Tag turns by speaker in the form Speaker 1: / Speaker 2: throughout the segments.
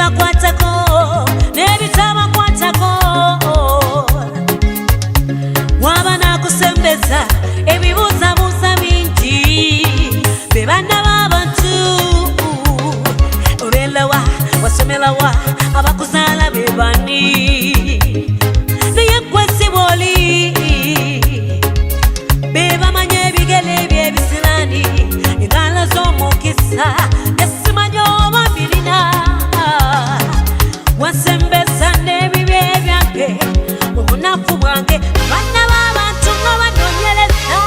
Speaker 1: ebibakwatako n'ebitabakwatako waba nakusembeza ebibuuzabuuza bingi be banna b'abantu obeerawa wasomerawa abakuzaala be bani naye ggwe si bw'oli be bamanya ebigere eby'ebisiraani engalo z'omukisa esimanya oba birina wasembeza n'ebibi byange obunafu bwange banna b'abantu nga banoonyereza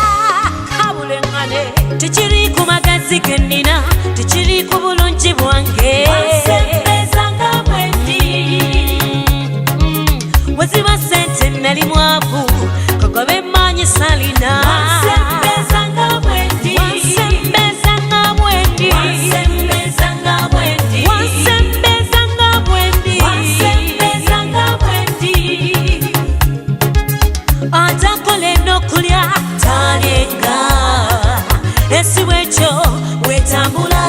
Speaker 1: kabulengane tekiri ku magezi ge nnina tekiri ku bulungi bwange wasembeza nga bwendi weziba sente nali mwavu kagobe emmanyi salina wasembeza nga bwendi wasembeza nga bwendi wasembeza nga bwendi wasembeza nga bwendi wasembeza nga bwendi atakole n'okulya talyenga esi bwekyo wetambula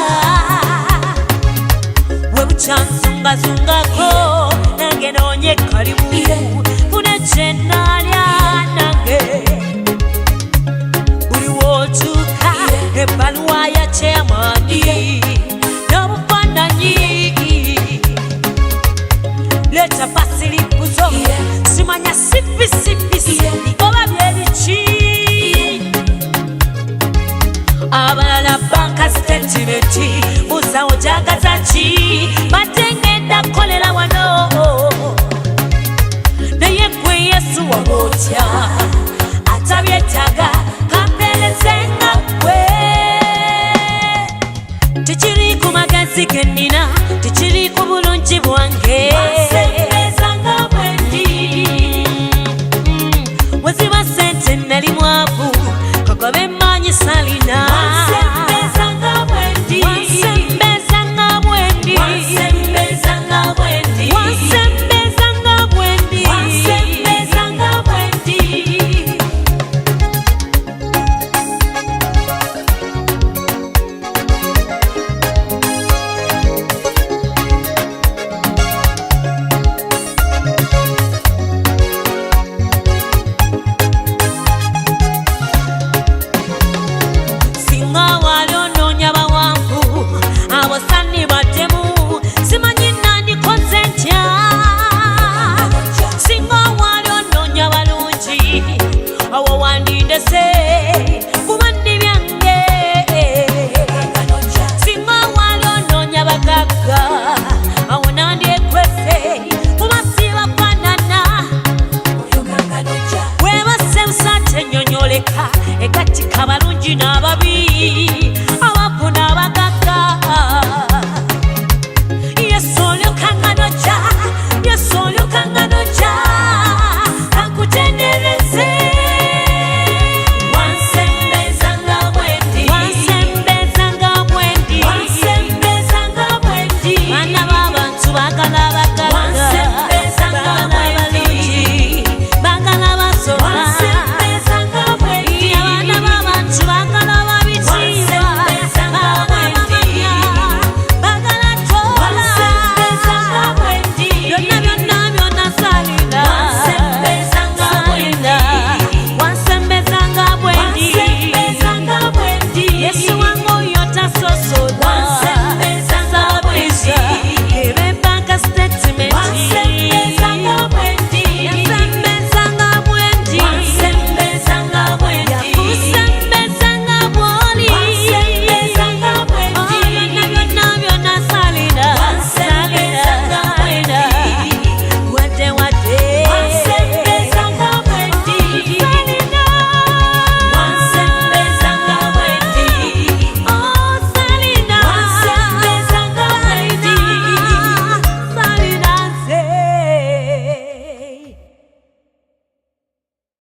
Speaker 1: webukyazungazungako nange noonye kalibu funa kyenaalya nange buli wootuuka ebbaluwa ya kyamaani n'obufaananyi leeta pasiripuzo simanya sipisi oba byebiki abalala banka sitetimenti buzawo gyagaza ki batengedda kukolera wano naye gwe yesu waba otya atabyetaaga kampeerezenga gwe tekiri ku magezi ge nnina